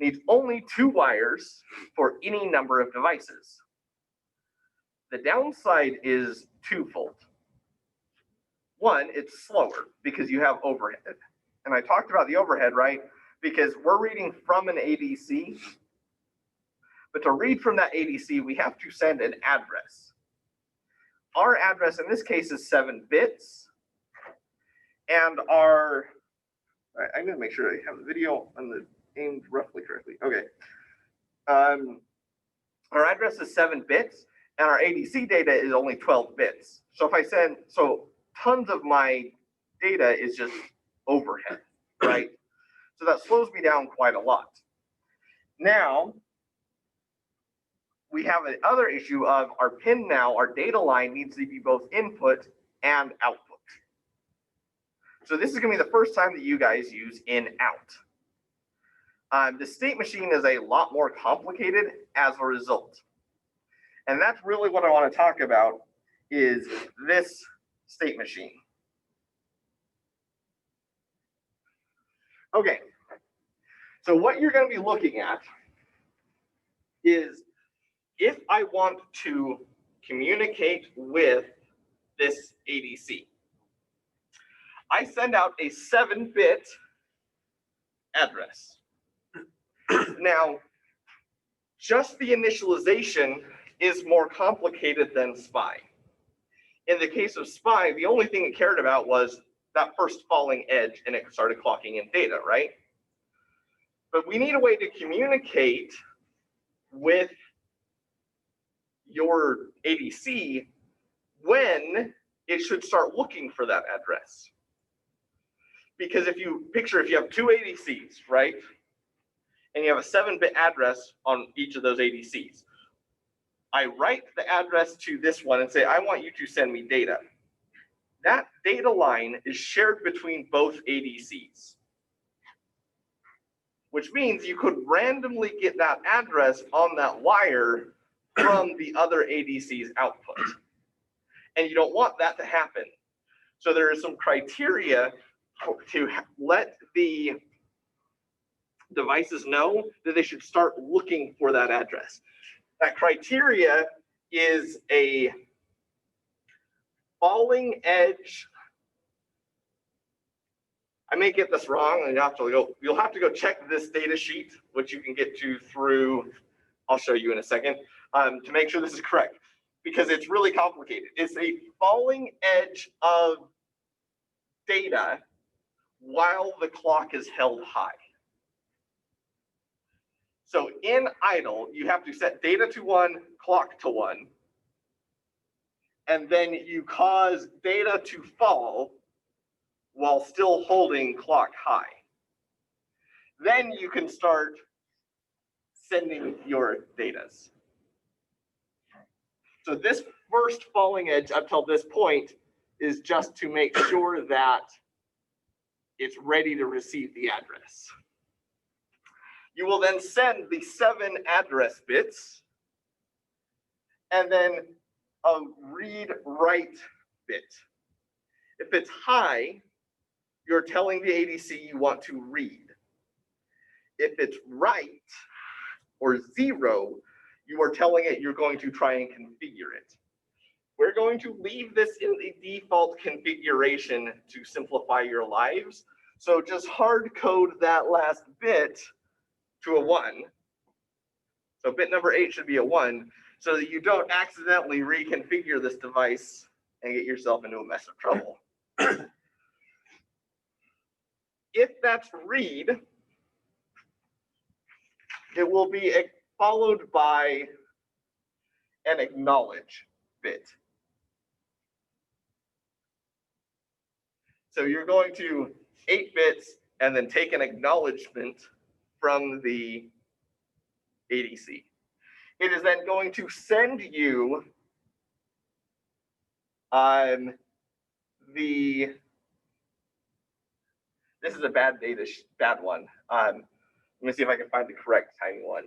needs only 2 wires for any number of devices. The downside is twofold. One, it's slower because you have overhead. And I talked about the overhead, right? Because we're reading from an ADC. But to read from that ADC, we have to send an address. Our address in this case is 7 bits. And I'm going to make sure I have the video on the aimed roughly correctly. Okay. Our address is 7 bits, and our ADC data is only 12 bits. So if I send, tons of my data is just overhead, right? So that slows me down quite a lot. Now, we have another issue of our pin now, our data line needs to be both input and output. So this is going to be the first time that you guys use in-out. The state machine is a lot more complicated as a result. And that's really what I want to talk about, is this state machine. Okay, so what you're going to be looking at is if I want to communicate with this ADC, I send out a 7-bit address. Now, just the initialization is more complicated than SPI. In the case of SPI, the only thing it cared about was that first falling edge, and it started clocking in data, right? But we need a way to communicate with your ADC when it should start looking for that address. Because if you have two ADCs, right? And you have a 7-bit address on each of those ADCs. I write the address to this one and say, I want you to send me data. That data line is shared between both ADCs, which means you could randomly get that address on that wire from the other ADC's output. And you don't want that to happen. So there is some criteria to let the devices know that they should start looking for that address. That criteria is a falling edge. I may get this wrong, and you'll have to go check this data sheet, which you can get to through, I'll show you in a second, to make sure this is correct, because it's really complicated. It's a falling edge of data while the clock is held high. So in idle, you have to set data to 1, clock to 1, and then you cause data to fall while still holding clock high. Then you can start sending your datas. So this first falling edge up till this point is just to make sure that it's ready to receive the address. You will then send the 7 address bits and then a read-write bit. If it's high, you're telling the ADC you want to read. If it's write or 0, you are telling it you're going to try and configure it. We're going to leave this in the default configuration to simplify your lives. So just hard code that last bit to a 1. So bit number 8 should be a 1, so that you don't accidentally reconfigure this device and get yourself into a mess of trouble. If that's read, it will be followed by an acknowledge bit. So you're going to 8 bits and then take an acknowledgement from the ADC. It is then going to send you this is a bad one. Let me see if I can find the correct timing one.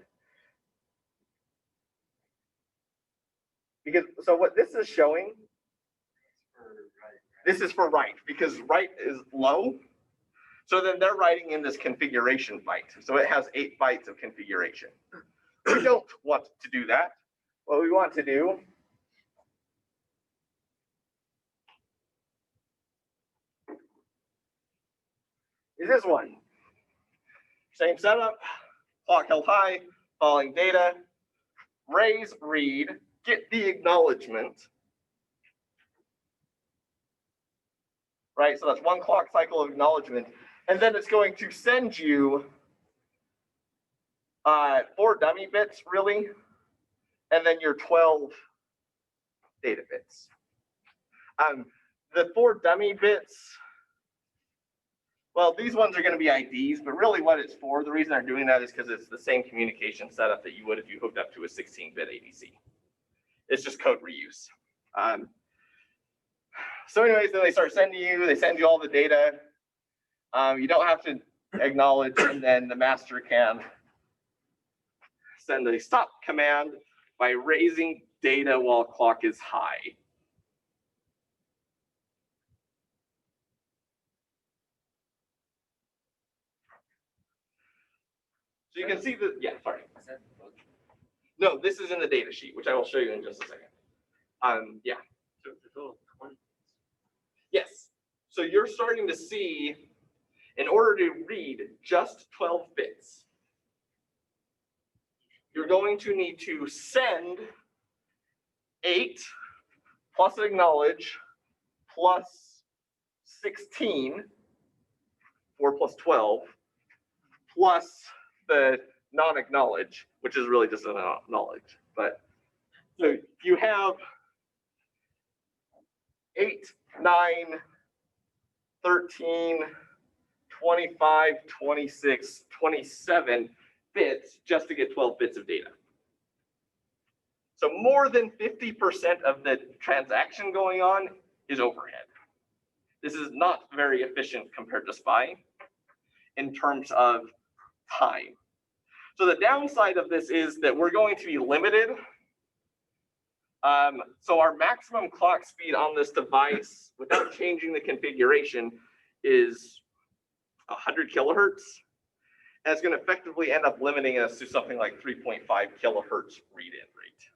Because so what this is showing, this is for write, because write is low. So then they're writing in this configuration byte. So it has 8 bytes of configuration. We don't want to do that. What we want to do is this one. Same setup, clock held high, falling data, raise, read, get the acknowledgement. Right, so that's 1 clock cycle of acknowledgement. And then it's going to send you 4 dummy bits, really, and then your 12 data bits. The 4 dummy bits, well, these ones are going to be IDs, but really what it's for, the reason they're doing that is because it's the same communication setup that you would if you hooked up to a 16-bit ADC. It's just code reuse. So anyways, then they start sending you, they send you all the data. You don't have to acknowledge, and then the master can send a stop command by raising data while clock is high. So you can see the, yeah, sorry. No, this is in the data sheet, which I will show you in just a second. Yeah. So it's a total of 20. Yes. So you're starting to see, in order to read just 12 bits, you're going to need to send 8 plus acknowledge plus 16, 4 plus 12, plus the non-acknowledge, which is really just an acknowledge. But so you have 8, 9, 13, 25, 26, 27 bits just to get 12 bits of data. So more than 50% of the transaction going on is overhead. This is not very efficient compared to SPI in terms of time. So the downside of this is that we're going to be limited. So our maximum clock speed on this device without changing the configuration is 100 kilohertz. And it's going to effectively end up limiting us to something like 3.5 kilohertz read-in rate.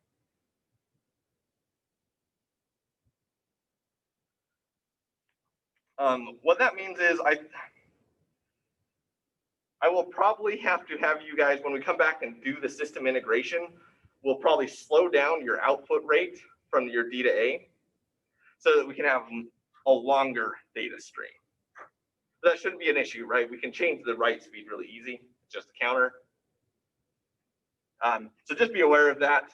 What that means is I will probably have to have you guys, when we come back and do the system integration, we'll probably slow down your output rate from your D to A so that we can have a longer data stream. That shouldn't be an issue, right? We can change the write speed really easy. It's just a counter. So just be aware of that.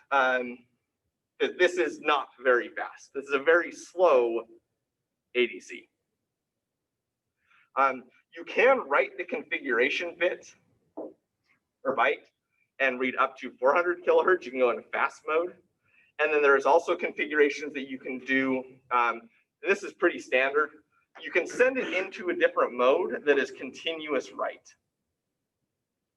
This is not very fast. This is a very slow ADC. You can write the configuration bit or byte and read up to 400 kilohertz. You can go into fast mode. And then there's also configurations that you can do. This is pretty standard. You can send it into a different mode that is continuous write.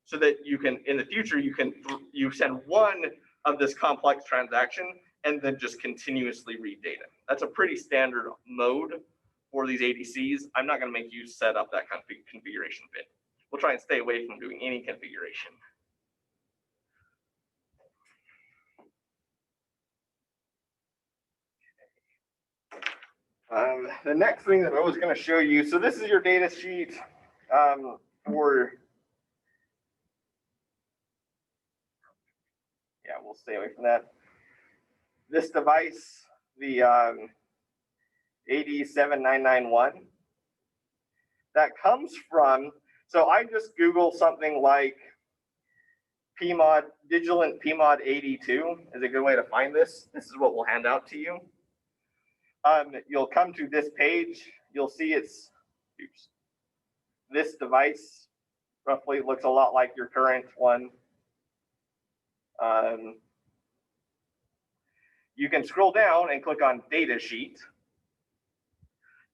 So that you can, in the future, you send one of this complex transaction and then just continuously read data. That's a pretty standard mode for these ADCs. I'm not going to make you set up that kind of configuration bit. We'll try and stay away from doing any configuration. The next thing that I was going to show you, so this is your data sheet for, yeah, we'll stay away from that. This device, the ECE3610, that comes from, so I just Google something like PMOD, Vigilant PMOD 82 is a good way to find this. This is what we'll hand out to you. You'll come to this page. You'll see it's, oops, this device roughly looks a lot like your current one. You can scroll down and click on data sheet.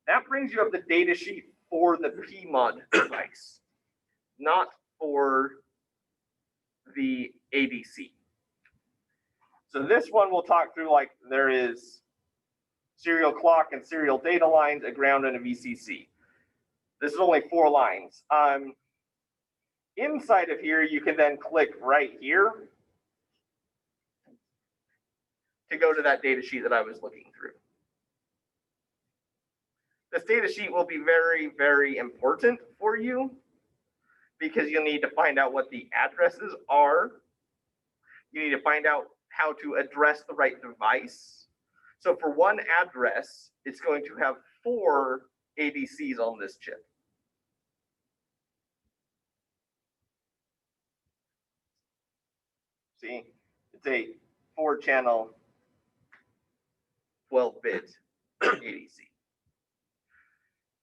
That brings you up the data sheet for the PMOD device, not for the ADC. So this one we'll talk through, like there is serial clock and serial data lines, a ground and a VCC. This is only 4 lines. Inside of here, you can then click right here to go to that data sheet that I was looking through. This data sheet will be very, very important for you because you'll need to find out what the addresses are. You need to find out how to address the right device. So for one address, it's going to have 4 ADCs on this chip. See, it's a 4-channel, 12-bit ADC.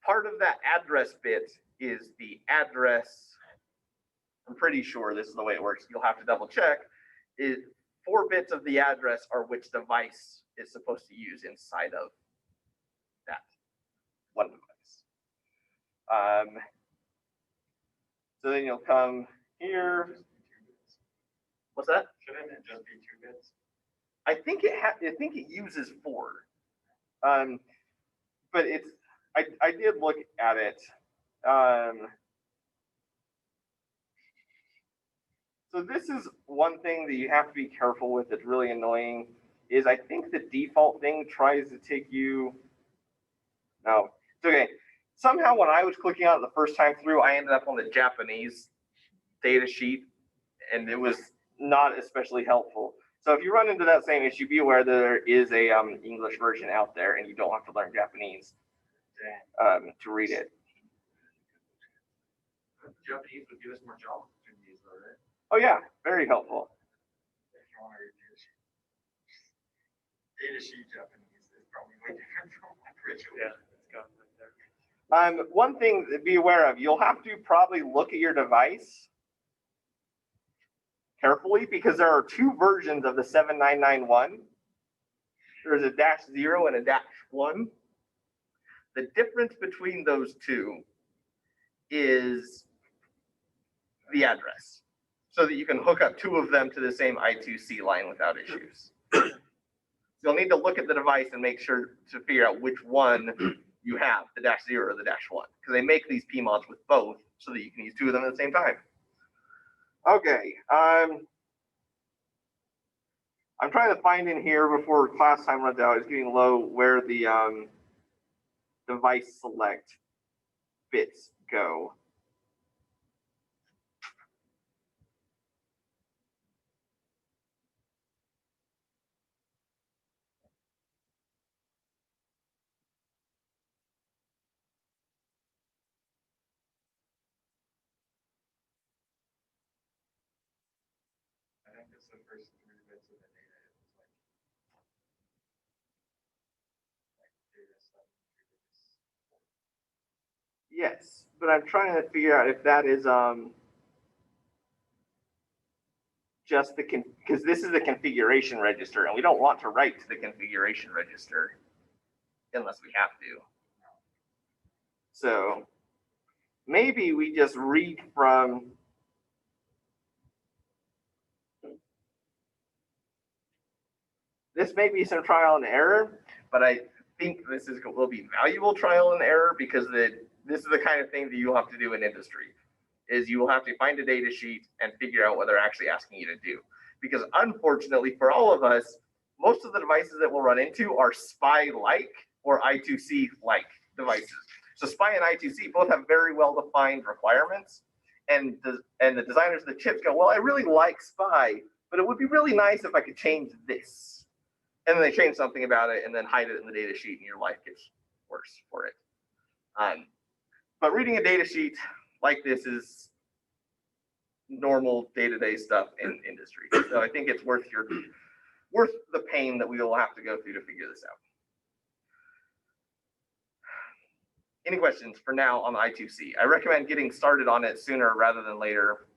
Part of that address bit is the address. I'm pretty sure this is the way it works. You'll have to double check. 4 bits of the address are which device is supposed to use inside of that one device. So then you'll come here. What's that? Shouldn't it just be 2 bits? I think it uses 4. But it's I did look at it. So this is one thing that you have to be careful with that's really annoying is I think the default thing tries to take you, no, it's okay. somehow when I was clicking on it the first time through, I ended up on the Japanese data sheet, and it was not especially helpful. So if you run into that same issue, be aware that there is a English version out there, and you don't have to learn Japanese to read it. Japanese would give us more job opportunities, though, right? Oh yeah, very helpful. If you want to read data sheet Japanese is probably way different from original. Yeah, it's got right there. One thing to be aware of, you'll have to probably look at your device carefully because there are two versions of the 7991. There's a -0 and a -1. The difference between those two is the address, so that you can hook up two of them to the same I2C line without issues. You'll need to look at the device and make sure to figure out which one you have, the -0 or the -1, because they make these PMODs with both so that you can use two of them at the same time. Okay, I'm trying to find in here before class time runs out. It's getting low where the device select bits go. I think it's the first 3 bits of the data. It's like data stuff. Yes, but I'm trying to figure out if that is just the because this is the configuration register, and we don't want to write to the configuration register unless we have to. So maybe we just read from this. May be some trial and error, but I think this will be valuable trial and error because this is the kind of thing that you'll have to do in industry. Is you will have to find a data sheet and figure out what they're actually asking you to do. Because unfortunately for all of us, most of the devices that we'll run into are SPI-like or I2C-like devices. So SPI and I2C both have very well-defined requirements, and the designers of the chips go, well, I really like SPI, but it would be really nice if I could change this. And then they change something about it and then hide it in the data sheet, and your life gets worse for it. But reading a data sheet like this is normal day-to-day stuff in industry. So I think it's worth the pain that we will have to go through to figure this out. Any questions for now on the I2C? I recommend getting started on it sooner rather than later.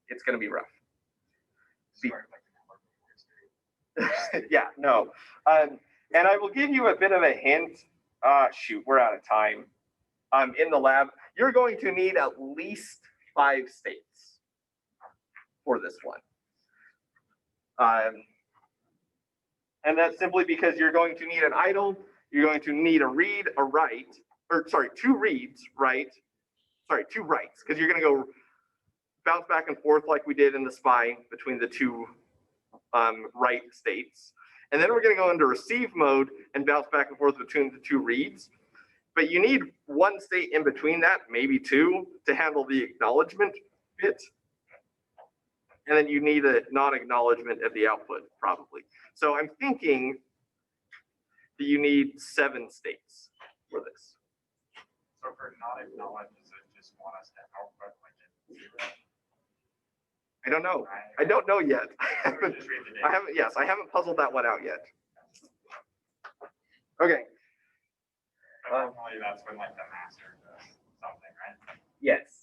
It's going to be rough. Yeah, no. And I will give you a bit of a hint. Shoot, we're out of time. In the lab, you're going to need at least 5 states for this one. And that's simply because you're going to need an idle, you're going to need a read, a write, or sorry, 2 reads, right? Sorry, 2 writes, because you're going to go bounce back and forth like we did in the SPI between the 2 write states. And then we're going to go into receive mode and bounce back and forth between the 2 reads. But you need 1 state in between that, maybe 2, to handle the acknowledgement bit. And then you need a non-acknowledgement at the output, probably. So I'm thinking that you need 7 states for this. So for not acknowledged, does it just want us to output like it? I don't know. I don't know yet. I I haven't puzzled that one out yet. Okay. Normally that's when like the master does something, right? Yes.